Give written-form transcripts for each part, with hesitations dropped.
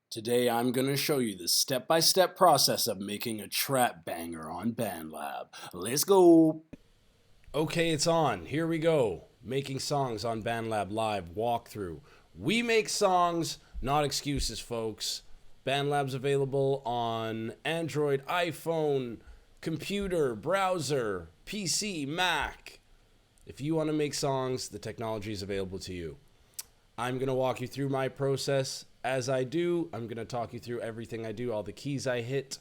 Today I'm going to show you the step-by-step process of making a trap banger on Bandlab. Let's go! Okay, it's on. Here we go. Making songs on Bandlab Live walkthrough. We make songs, not excuses, folks. Bandlab's available on Android, iPhone, computer, browser, PC, Mac. If you want to make songs, the technology is available to you. I'm going to walk you through my process. As I do, I'm going to talk you through everything I do, all the keys I hit,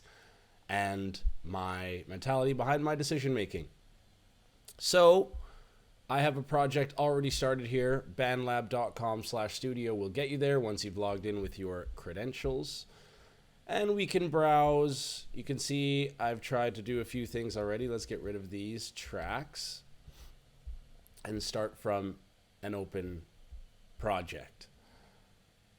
and my mentality behind my decision making. So, I have a project already started here. Bandlab.com/studio will get you there once you've logged in with your credentials. And we can browse. You can see I've tried to do a few things already. Let's get rid of these tracks and start from an open project.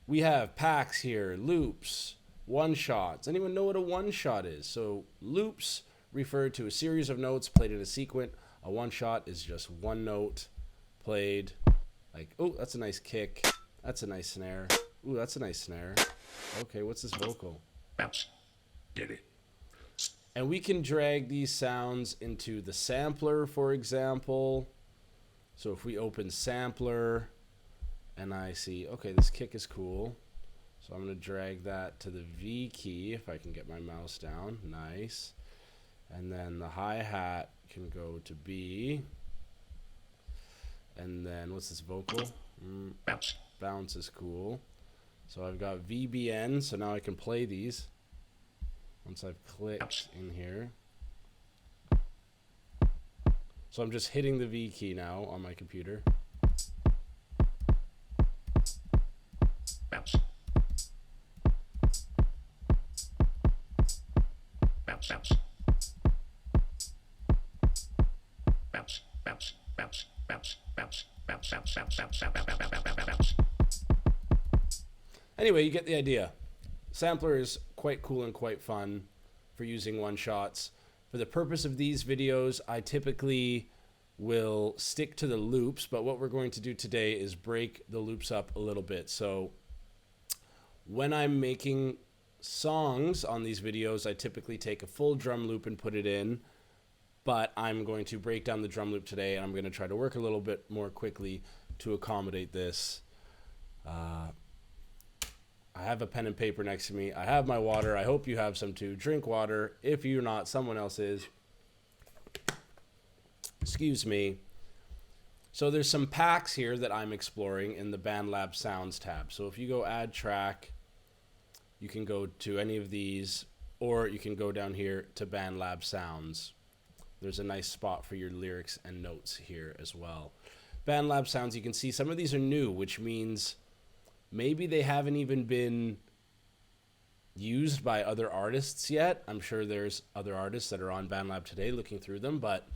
We have packs here, loops, one-shots. Anyone know what a one-shot is? So loops refer to a series of notes played in a sequence. A one-shot is just one note played. Like, oh, that's a nice kick. That's a nice snare. Ooh, that's a nice snare. Okay, what's this vocal? Bounce. Get it. And we can drag these sounds into the sampler, for example. So if we open sampler, and I see, okay, this kick is cool. So I'm going to drag that to the V key if I can get my mouse down. Nice. And then the hi-hat can go to B. And then what's this vocal? Bounce. Bounce is cool. So I've got VBN, so now I can play these. Once I've clicked in here. So I'm just hitting the V key now on my computer. Bounce. Bounce, bounce. Bounce, bounce, bounce, bounce, bounce, bounce, bounce, bounce, bounce, bounce, bounce, bounce. Anyway, you get the idea. Sampler is quite cool and quite fun for using one-shots. For the purpose of these videos, I typically will stick to the loops, but what we're going to do today is break the loops up a little bit. So when I'm making songs on these videos, I typically take a full drum loop and put it in, but I'm going to break down the drum loop today, and I'm going to try to work a little bit more quickly to accommodate this. I have a pen and paper next to me. I have my water. I hope you have some too. Drink water. If you're not, someone else is. Excuse me. So there's some packs here that I'm exploring in the Bandlab Sounds tab. So if you go add track, you can go to any of these, or you can go down here to Bandlab Sounds. There's a nice spot for your lyrics and notes here as well. Bandlab Sounds, you can see some of these are new, which means maybe they haven't even been used by other artists yet. I'm sure there's other artists that are on Bandlab today looking through them, but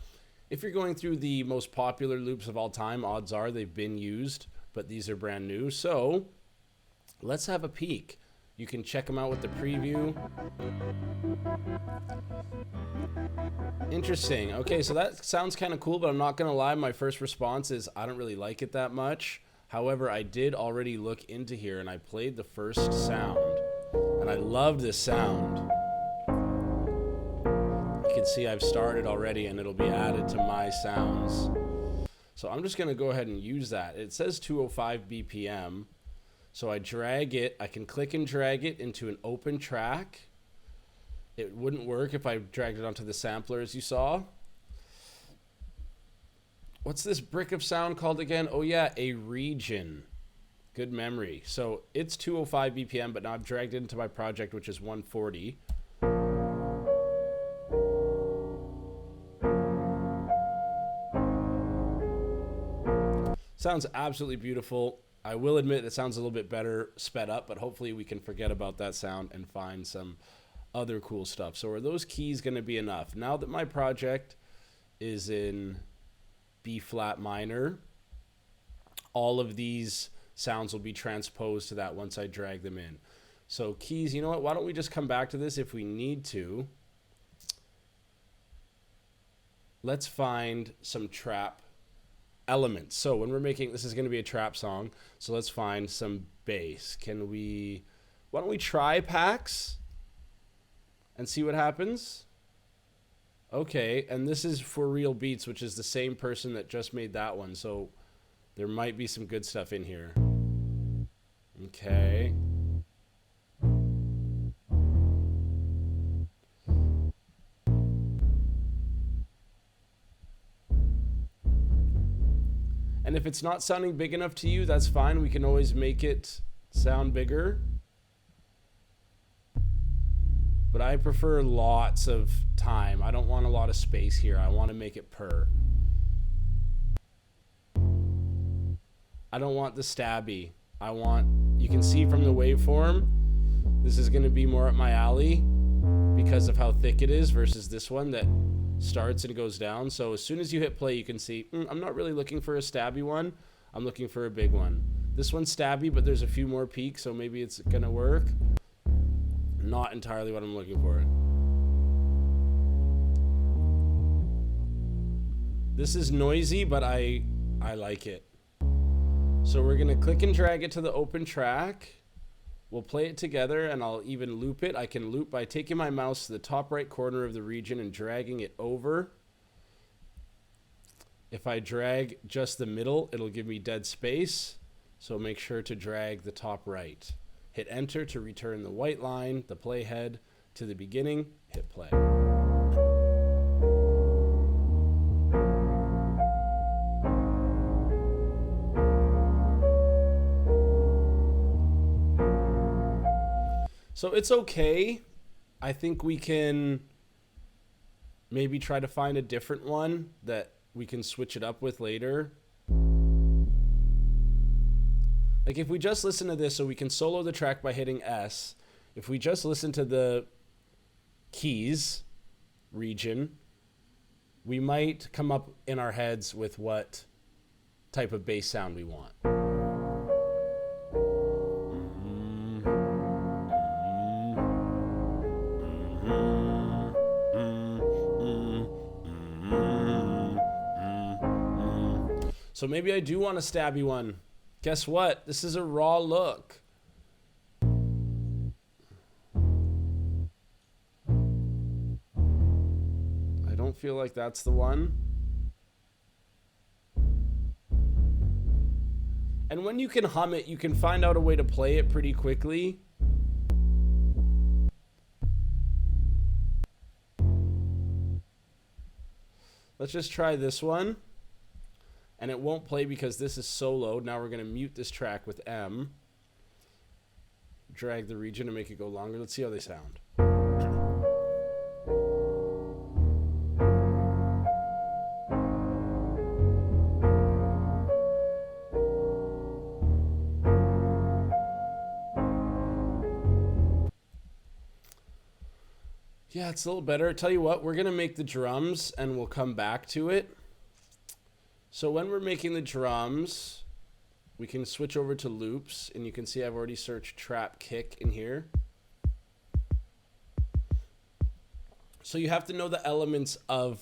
if you're going through the most popular loops of all time, odds are they've been used, but these are brand new. So let's have a peek. You can check them out with the preview. Interesting. Okay, so that sounds kind of cool, but I'm not going to lie. My first response is I don't really like it that much. However, I did already look into here, and I played the first sound, and I love this sound. You can see I've started already, and it'll be added to my sounds. So I'm just going to go ahead and use that. It says 205 BPM. So I drag it. I can click and drag it into an open track. It wouldn't work if I dragged it onto the sampler, as you saw. What's this brick of sound called again? Oh yeah, a region. Good memory. So it's 205 BPM, but now I've dragged it into my project, which is 140. Sounds absolutely beautiful. I will admit it sounds a little bit better sped up, but hopefully we can forget about that sound and find some other cool stuff. So are those keys going to be enough? Now that my project is in B flat minor, all of these sounds will be transposed to that once I drag them in. So keys, you know what? Why don't we just come back to this if we need to. Let's find some trap elements. So when we're making, this is going to be a trap song, so let's find some bass. Can we Why don't we try packs and see what happens? Okay, and this is For Real Beats, which is the same person that just made that one, so there might be some good stuff in here. Okay. And if it's not sounding big enough to you, that's fine. We can always make it sound bigger. But I prefer lots of time. I don't want a lot of space here. I want to make it purr. I don't want the stabby. You can see from the waveform, this is going to be more up my alley because of how thick it is versus this one that starts and goes down. So as soon as you hit play, you can see, I'm not really looking for a stabby one. I'm looking for a big one. This one's stabby, but there's a few more peaks, so maybe it's going to work. Not entirely what I'm looking for. This is noisy, but I like it. So we're gonna click and drag it to the open track. We'll play it together and I'll even loop it. I can loop by taking my mouse to the top right corner of the region and dragging it over. If I drag just the middle, it'll give me dead space. So make sure to drag the top right. Hit enter to return the white line, the playhead, to the beginning. Hit play. So it's okay. I think we can maybe try to find a different one that we can switch it up with later. Like if we just listen to this, so we can solo the track by hitting S. If we just listen to the keys region, we might come up in our heads with what type of bass sound we want. So maybe I do want a stabby one. Guess what? This is a raw look. I don't feel like that's the one. And when you can hum it, you can find out a way to play it pretty quickly. Let's just try this one. And it won't play because this is solo. Now we're going to mute this track with M. Drag the region to make it go longer. Let's see how they sound. Yeah, it's a little better. Tell you what, we're going to make the drums and we'll come back to it. So when we're making the drums, we can switch over to loops, and you can see I've already searched trap kick in here. So you have to know the elements of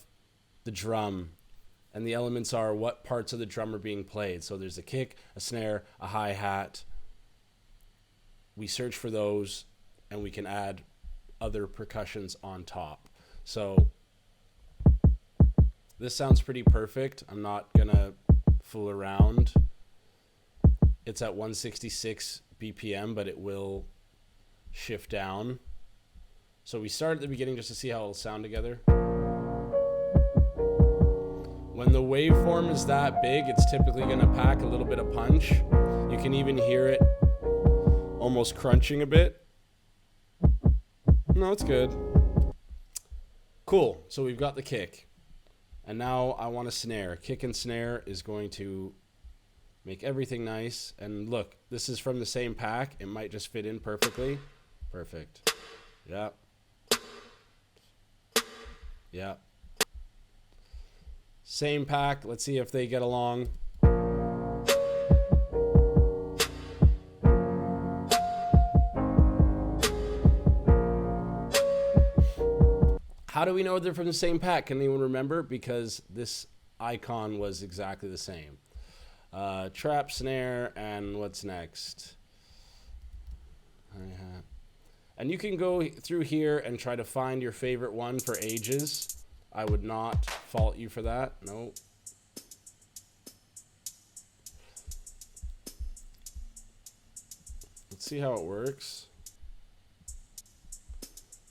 the drum, and the elements are what parts of the drum are being played. So there's a kick, a snare, a hi-hat. We search for those, and we can add other percussions on top. So this sounds pretty perfect. I'm not gonna fool around. It's at 166 BPM, but it will shift down. So we start at the beginning just to see how it'll sound together. When the waveform is that big, it's typically gonna pack a little bit of punch. You can even hear it almost crunching a bit. No, it's good. Cool, so we've got the kick. And now I want a snare. Kick and snare is going to make everything nice. And look, this is from the same pack. It might just fit in perfectly. Perfect. Yeah. Yeah. Same pack. Let's see if they get along. How do we know they're from the same pack? Can anyone remember? Because this icon was exactly the same. Trap, snare, and what's next? Hi-hat. And you can go through here and try to find your favorite one for ages. I would not fault you for that. No. Let's see how it works.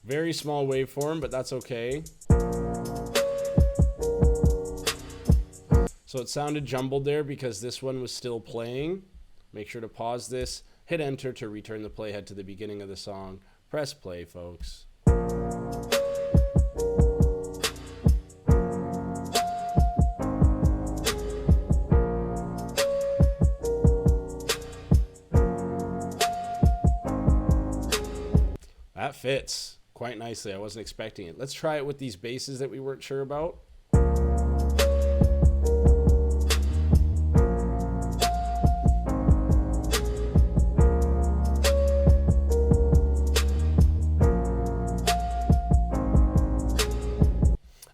Very small waveform, but that's okay. So it sounded jumbled there because this one was still playing. Make sure to pause this, hit enter to return the playhead to the beginning of the song. Press play, folks. That fits quite nicely. I wasn't expecting it. Let's try it with these basses that we weren't sure about.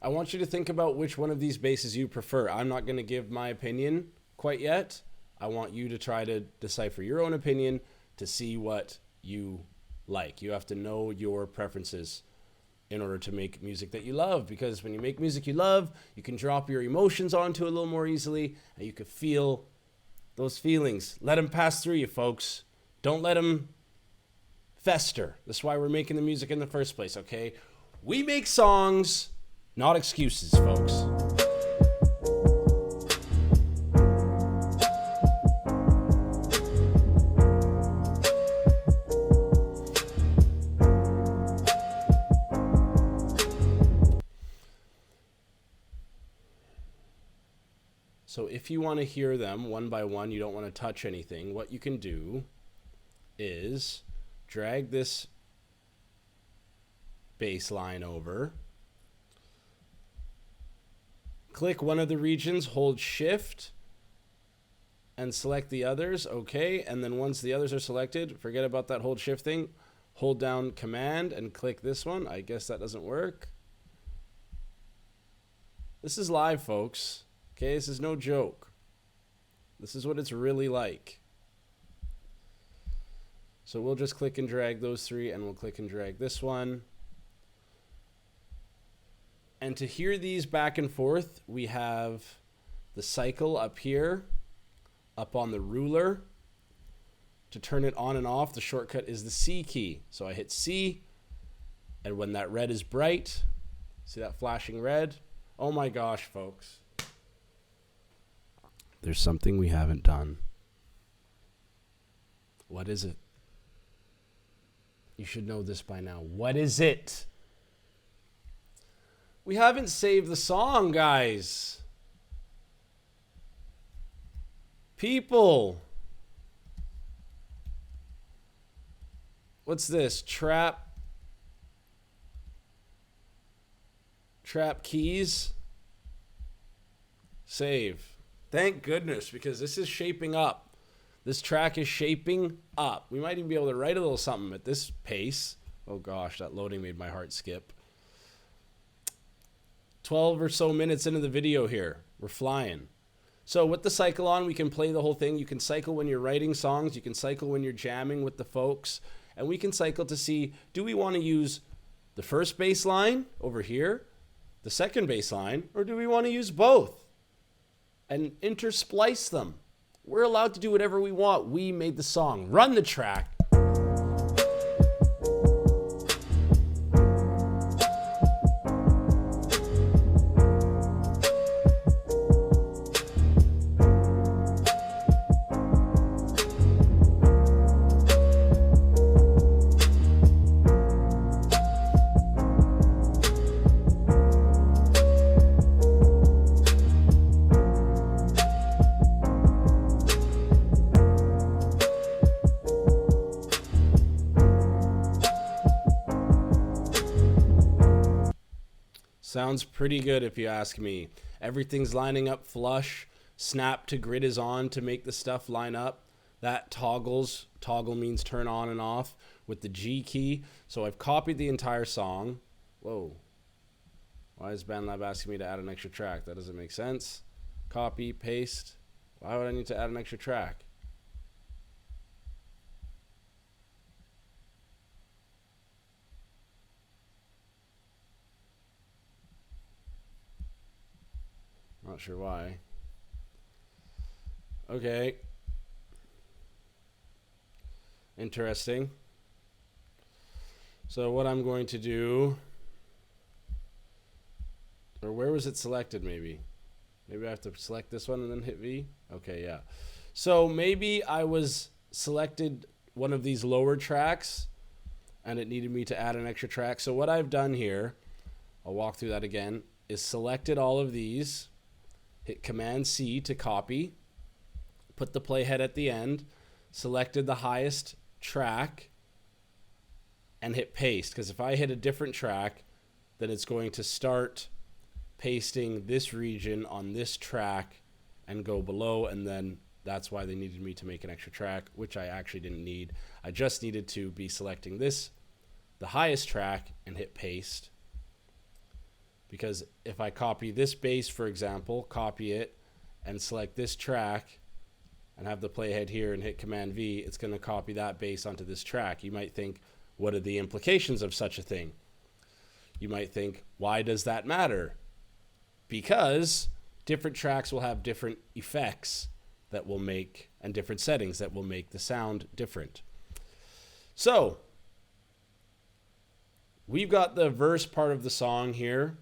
I want you to think about which one of these basses you prefer. I'm not going to give my opinion quite yet. I want you to try to decipher your own opinion to see what you like. You have to know your preferences in order to make music that you love, because when you make music you love, you can drop your emotions onto it a little more easily, and you can feel those feelings. Let them pass through you, folks. Don't let them fester. That's why we're making the music in the first place, okay? We make songs, not excuses, folks. So if you want to hear them one by one, you don't want to touch anything, what you can do is drag this bass line over, click one of the regions, hold shift, and select the others, okay, and then once the others are selected, forget about that hold shift thing, hold down command and click this one. I guess that doesn't work. This is live, folks. Okay, this is no joke. This is what it's really like. So we'll just click and drag those three, and we'll click and drag this one. And to hear these back and forth, we have the cycle up here, up on the ruler. To turn it on and off, the shortcut is the C key. So I hit C, and when that red is bright, see that flashing red? Oh my gosh, folks. There's something we haven't done. What is it? You should know this by now. What is it? We haven't saved the song, guys. People. What's this? Trap keys. Save. Thank goodness, because this is shaping up. This track is shaping up. We might even be able to write a little something at this pace. Oh gosh, that loading made my heart skip. 12 or so minutes into the video here. We're flying. So with the cycle on, we can play the whole thing. You can cycle when you're writing songs. You can cycle when you're jamming with the folks. And we can cycle to see, do we want to use the first bass line over here, the second bass line, or do we want to use both and intersplice them? We're allowed to do whatever we want. We made the song. Run the track. Sounds pretty good if you ask me. Everything's lining up flush. Snap to grid is on to make the stuff line up. That toggles. Toggle means turn on and off with the G key. So I've copied the entire song. Whoa. Why is Bandlab asking me to add an extra track? That doesn't make sense. Copy, paste. Why would I need to add an extra track? Not sure why. Okay. Interesting. So what I'm going to do, or where was it selected maybe? Maybe I have to select this one and then hit V? Okay, yeah. So maybe I was selected one of these lower tracks and it needed me to add an extra track. So what I've done here, I'll walk through that again, is selected all of these, hit Command C to copy, put the playhead at the end, selected the highest track, and hit paste. Because if I hit a different track, then it's going to start pasting this region on this track and go below, and then that's why they needed me to make an extra track, which I actually didn't need. I just needed to be selecting this, the highest track, and hit paste. Because if I copy this bass, for example, copy it and select this track and have the playhead here and hit Command V, it's going to copy that bass onto this track. You might think, what are the implications of such a thing? You might think, why does that matter? Because different tracks will have different effects that will make, and different settings that will make the sound different. So, we've got the verse part of the song here.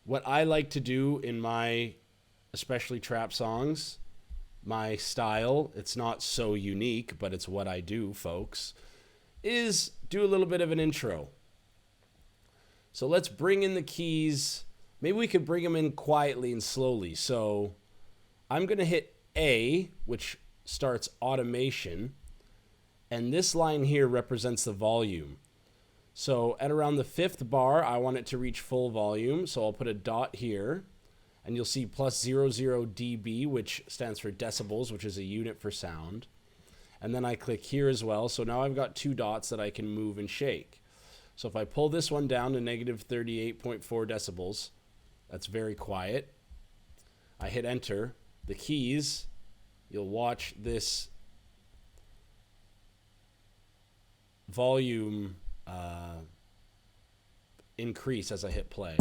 What I like to do in my, especially trap songs, my style, it's not so unique, but it's what I do, folks, is do a little bit of an intro. So let's bring in the keys. Maybe we could bring them in quietly and slowly. So I'm going to hit A, which starts automation. And this line here represents the volume. So at around the 5th bar, I want it to reach full volume. So I'll put a dot here. And you'll see plus 00 dB, which stands for decibels, which is a unit for sound. And then I click here as well. So now I've got 2 dots that I can move and shake. So if I pull this one down to negative 38.4 decibels, that's very quiet. I hit enter. The keys, you'll watch this volume increase as I hit play.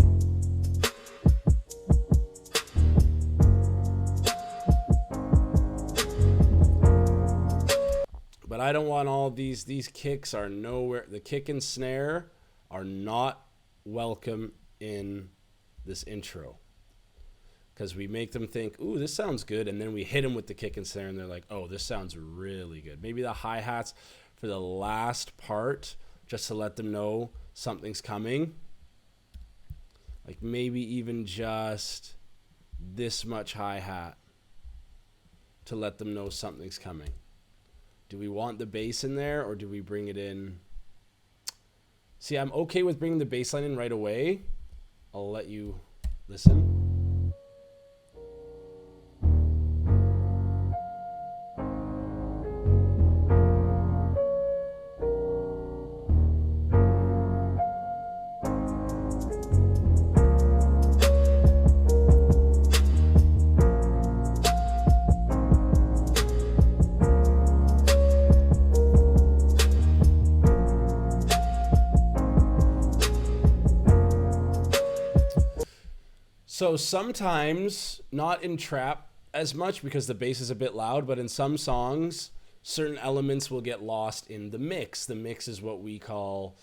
But I don't want all these kicks are nowhere. The kick and snare are not welcome in this intro. Because we make them think, ooh, this sounds good. And then we hit them with the kick and snare and they're like, oh, this sounds really good. Maybe the hi-hats for the last part, just to let them know something's coming. Like maybe even just this much hi-hat to let them know something's coming. Do we want the bass in there or do we bring it in? See, I'm okay with bringing the bass line in right away. I'll let you listen. So sometimes, not in trap as much because the bass is a bit loud, but in some songs, certain elements will get lost in the mix. The mix is what we call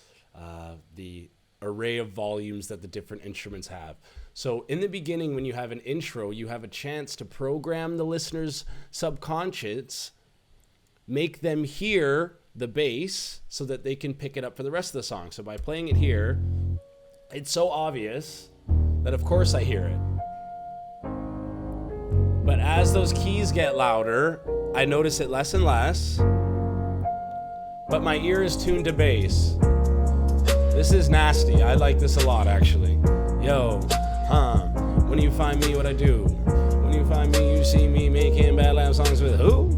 the array of volumes that the different instruments have. So in the beginning, when you have an intro, you have a chance to program the listener's subconscious, make them hear the bass so that they can pick it up for the rest of the song. So by playing it here, it's so obvious that of course I hear it. But as those keys get louder, I notice it less and less. But my ear is tuned to bass. This is nasty. I like this a lot, actually. Yo, when you find me, what I do? When you find me, you see me making Bandlab songs with who?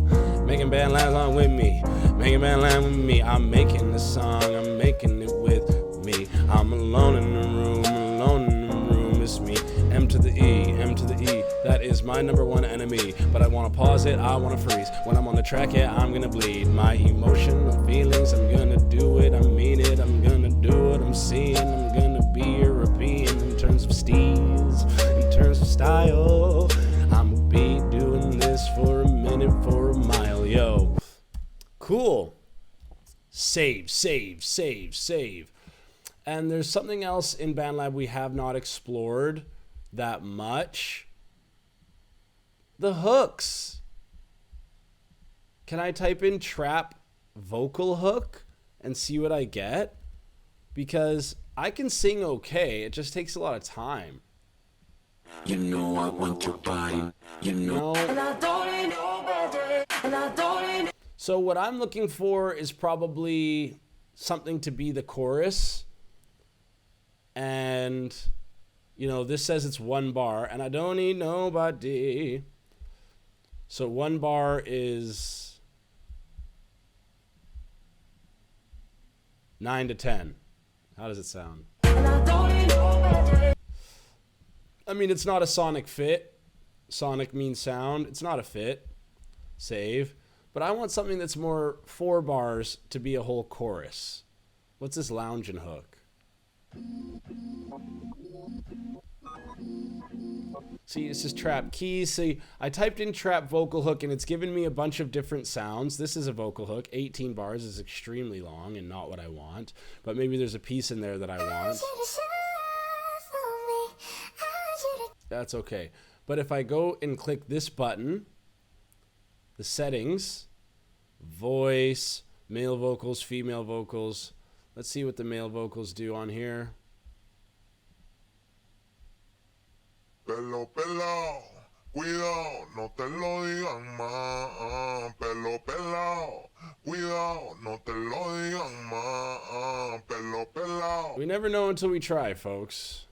Making Bandlab songs with me. Making Bandlab with me. I'm making this song. I'm making it with me. I'm alone in the room. Alone in the room. It's me. M to the E. M to the E. That is my number one enemy. But I want to pause it. I want to freeze. When I'm on the track, yeah, I'm going to bleed. My emotional feelings. I'm going to do it. I mean it. I'm going to do what I'm seeing. I'm going to be European in terms of steez. In terms of style. Save, save, save, save. And there's something else in Bandlab we have not explored that much. The hooks. Can I type in trap vocal hook and see what I get? Because I can sing okay, it just takes a lot of time. You know I want your body. You know. And I don't need nobody. And I don't need. So what I'm looking for is probably something to be the chorus. And, you know, this says it's 1 bar, and I don't need nobody. So 1 bar is 9 to 10. How does it sound? I mean, it's not a sonic fit. Sonic means sound. It's not a fit. Save. But I want something that's more 4 bars to be a whole chorus. What's this lounging hook? See, this is trap keys. See, I typed in trap vocal hook and it's given me a bunch of different sounds. This is a vocal hook. 18 bars is extremely long and not what I want. But maybe there's a piece in there that I want. That's okay. But if I go and click this button, the settings, voice, male vocals, female vocals. Let's see what the male vocals do on here. Pelo, pelo, cuidado, no te lo digan más. Pelo, pelo, cuidado, no te lo digan más. Pelo, pelo. We never know until we try, folks.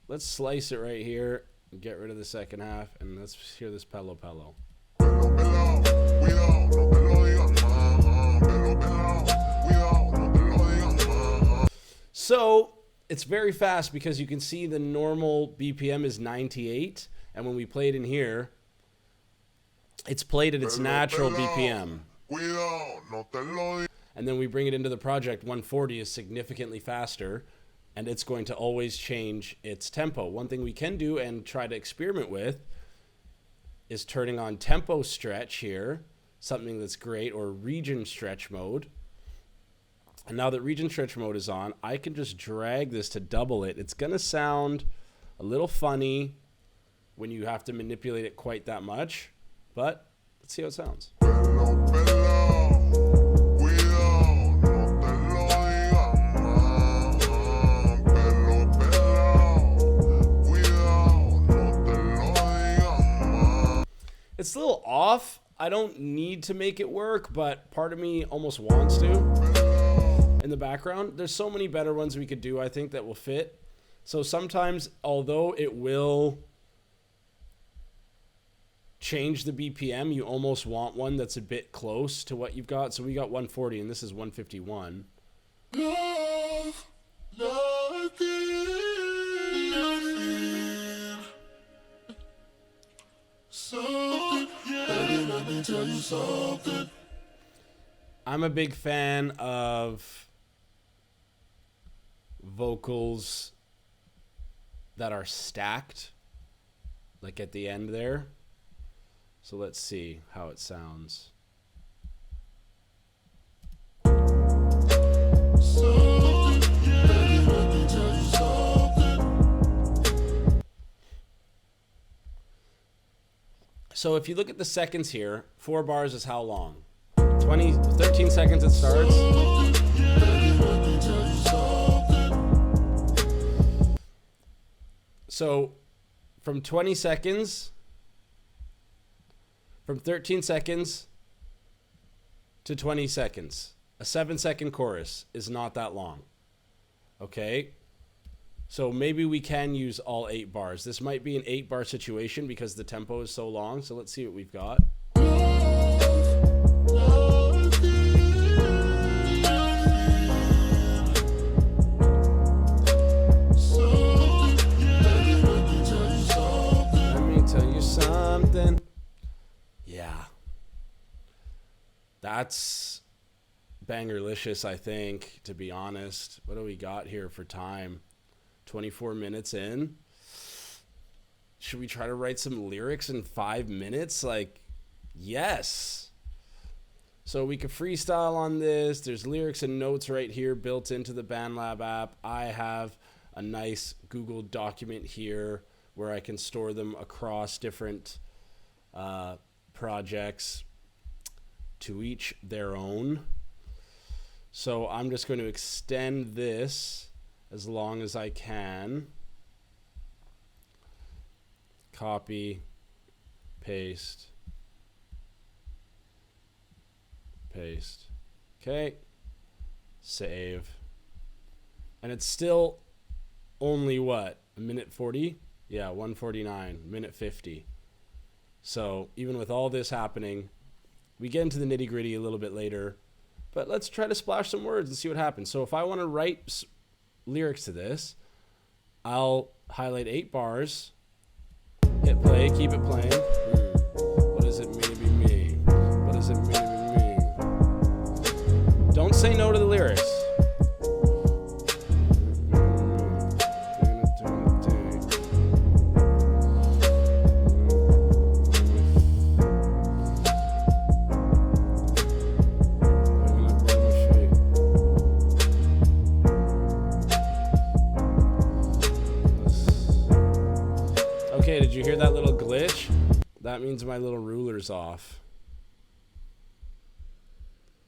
Let's slice it right here and get rid of the second half, and let's hear this pelo, pelo. Pelo, pelo, cuidado, no te lo digan más. Pelo, pelo, cuidado, no te lo digan más. So it's very fast because you can see the normal BPM is 98, and when we play it in here, it's played at its natural BPM. And then we bring it into the project, 140 is significantly faster, and it's going to always change its tempo. One thing we can do and try to experiment with is turning on tempo stretch here, something that's great, or region stretch mode. And now that region stretch mode is on, I can just drag this to double it. It's going to sound a little funny when you have to manipulate it quite that much, but let's see how it sounds. It's a little off. I don't need to make it work, but part of me almost wants to. In the background, there's so many better ones we could do, I think, that will fit. So sometimes, although it will change the BPM, you almost want one that's a bit close to what you've got. So we got 140 and this is 151. Love, something, baby, let me tell you something. I'm a big fan of vocals that are stacked, like at the end there. So let's see how it sounds. So if you look at the seconds here, 4 bars is how long? 13 seconds it starts. So from 20 seconds, from 13 seconds to 20 seconds, a 7-second chorus is not that long. Okay? So maybe we can use all 8 bars. This might be an 8-bar situation because the tempo is so long. So let's see what we've got. Something. Yeah. That's bangerlicious, I think, to be honest. What do we got here for time? 24 minutes in. Should we try to write some lyrics in 5 minutes? Like, yes. So we can freestyle on this. There's lyrics and notes right here built into the Bandlab app. I have a nice Google document here where I can store them across different projects, to each their own. So I'm just going to extend this as long as I can. Copy, paste, paste. Okay, save. And it's still only what, a minute 40? Yeah, 149, minute 50. So even with all this happening, we get into the nitty gritty a little bit later, but let's try to splash some words and see what happens. So if I want to write lyrics to this, I'll highlight 8 bars, hit play, keep it playing. What does it mean to be me? What does it mean to be me? Don't say no to the lyrics. Okay, did you hear that little glitch? That means my little ruler's off.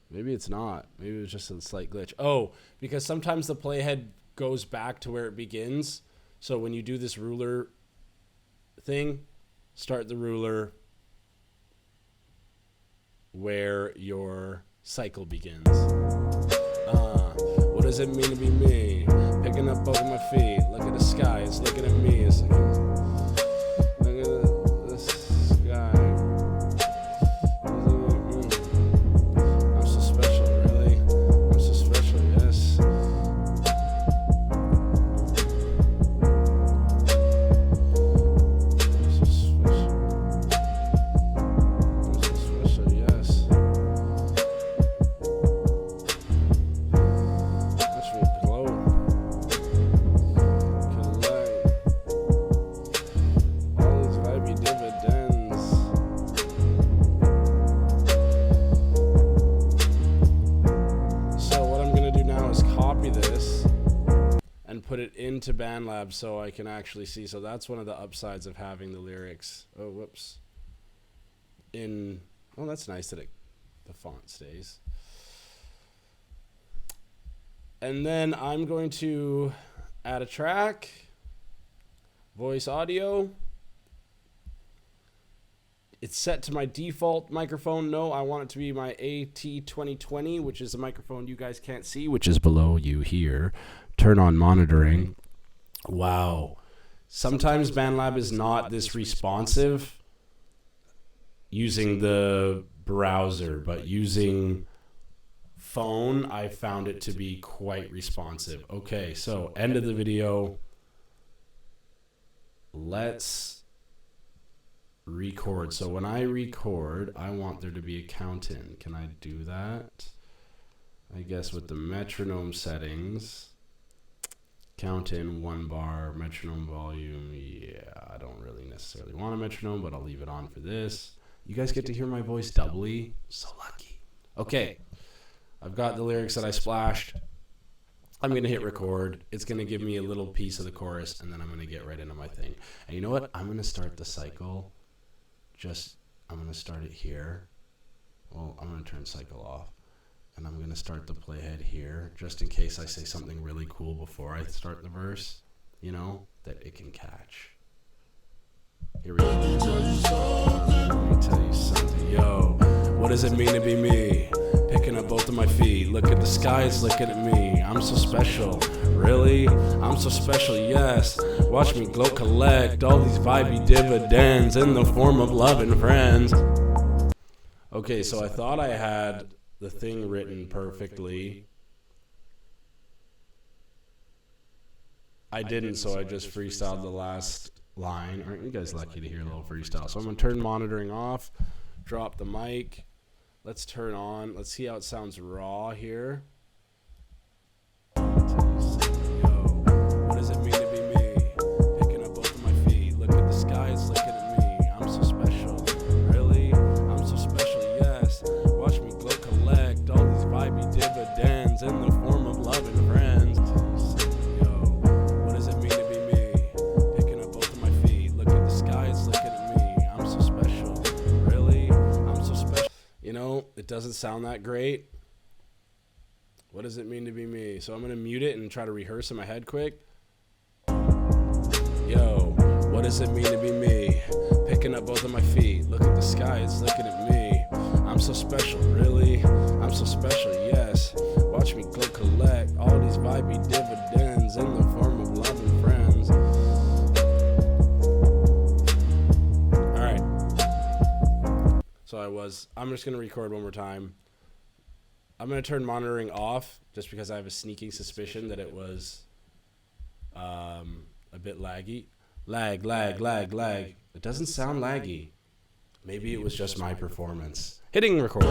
Maybe it's not. Maybe it was just a slight glitch. Oh, because sometimes the playhead goes back to where it begins. So when you do this ruler thing, start the ruler where your cycle begins. What does it mean to be me? Picking up both of my feet. Look at the sky. It's looking at me. It's looking at the sky. I'm so special, really. I'm so special, yes. I'm so special. I'm so special, yes. Watch me glow. Collide. All these vibey dividends. So what I'm gonna do now is copy this and put it into Bandlab so I can actually see. So that's one of the upsides of having the lyrics. Oh, whoops. Oh, that's nice that the font stays. And then I'm going to add a track, voice audio. It's set to my default microphone. No, I want it to be my AT2020, which is a microphone you guys can't see, which is below you here. Turn on monitoring. Wow. Sometimes Bandlab is not this responsive using the browser, but using phone, I found it to be quite responsive. Okay, so end of the video. Let's record. So when I record, I want there to be a count in. Can I do that? I guess with the metronome settings, count in 1 bar, metronome volume. Yeah, I don't really necessarily want a metronome, but I'll leave it on for this. You guys get to hear my voice doubly. So lucky. Okay. I've got the lyrics that I splashed. I'm going to hit record. It's going to give me a little piece of the chorus, and then I'm going to get right into my thing. And you know what? I'm going to start the cycle. I'm going to start it here. Well, I'm going to turn cycle off. And I'm going to start the playhead here, just in case I say something really cool before I start the verse, you know, that it can catch. Here we go. Let me tell you something. Yo, what does it mean to be me? Picking up both of my feet. Look at the sky, it's looking at me. I'm so special. Really? I'm so special, yes. Watch me glow, collect all these vibey dividends in the form of love and friends. Okay, so I thought I had the thing written perfectly. I didn't, so I just freestyled the last line. Aren't you guys lucky to hear a little freestyle? So I'm going to turn monitoring off, drop the mic. Let's turn on. Let's see how it sounds raw here. Yo, what does it mean to be me? Picking up both of my feet. Look at the sky, it's looking at me. I'm so special. Really? I'm so special, yes. Watch me glow, collect doesn't sound that great. What does it mean to be me? So I'm going to mute it and try to rehearse in my head quick. Yo, what does it mean to be me? Picking up both of my feet. Look at the sky, it's looking at me. I'm so special, really? I'm so special, yes. Watch me go collect all these vibey dividends in the form of love and friends. Alright. So I'm just going to record one more time. I'm going to turn monitoring off just because I have a sneaking suspicion that it was a bit laggy. Lag. It doesn't sound laggy. Maybe it was just my performance. Hitting record.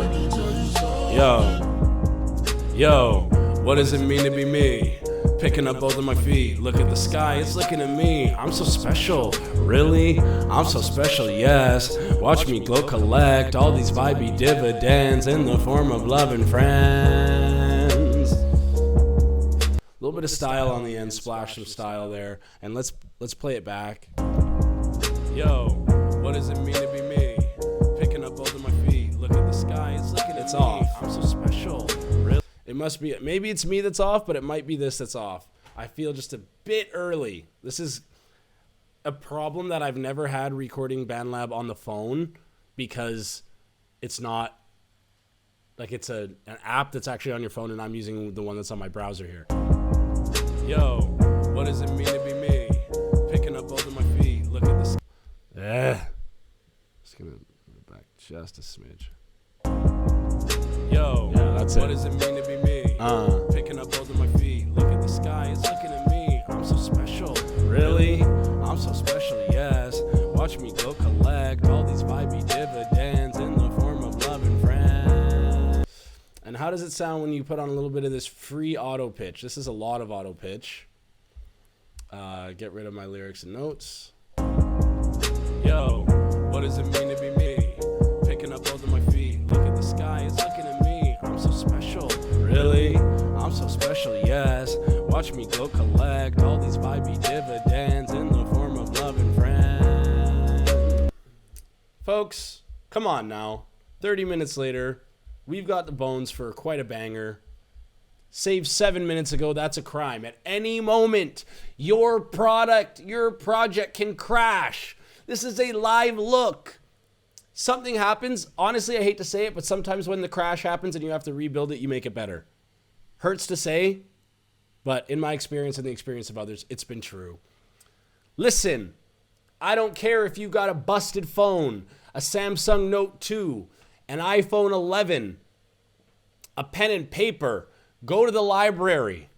Yo, what does it mean to be me? Picking up both of my feet. Look at the sky, it's looking at me. I'm so special, really? I'm so special, yes. Watch me go collect all these vibey dividends in the form of love and friends. A little bit of style on the end, splash some style there, and let's play it back. Yo, what does it mean to be me? Picking up both of my feet. Look at the sky, it's looking at me. Off. I'm so special, really? It must be, maybe it's me that's off, but it might be this that's off. I feel just a bit early. This is a problem that I've never had recording Bandlab on the phone because it's not, like it's an app that's actually on your phone and I'm using the one that's on my browser here. Yo, what does it mean to be me? Picking up both of my feet. Look at this. Just gonna move it back just a smidge. Yo, yeah, that's what does it mean to be me? Picking up both of my feet. Look at the sky, it's looking at me. I'm so special. Really? I'm so special, yes. Watch me go collect all these vibey dividends in the form of love and friends. And how does it sound when you put on a little bit of this free auto pitch? This is a lot of auto pitch. Get rid of my lyrics and notes. Yo, what does it mean to be me? Picking up both of my feet. Look at the sky, it's looking at me. I'm so special. Really? I'm so special, yes. Watch me go collect all these vibey dividends in the form of love and friends. Folks, come on now. 30 minutes later, we've got the bones for quite a banger. Saved 7 minutes ago, that's a crime. At any moment, your project can crash. This is a live look. Something happens. Honestly, I hate to say it, but sometimes when the crash happens and you have to rebuild it, you make it better. Hurts to say, but in my experience and the experience of others, it's been true. Listen, I don't care if you got a busted phone, a Samsung Note 2, an iPhone 11, a pen and paper. Go to the library.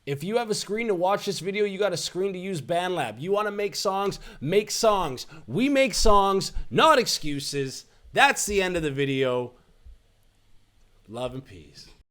If you have a screen to watch this video, you got a screen to use Bandlab. You want to make songs? Make songs. We make songs, not excuses. That's the end of the video. Love and peace.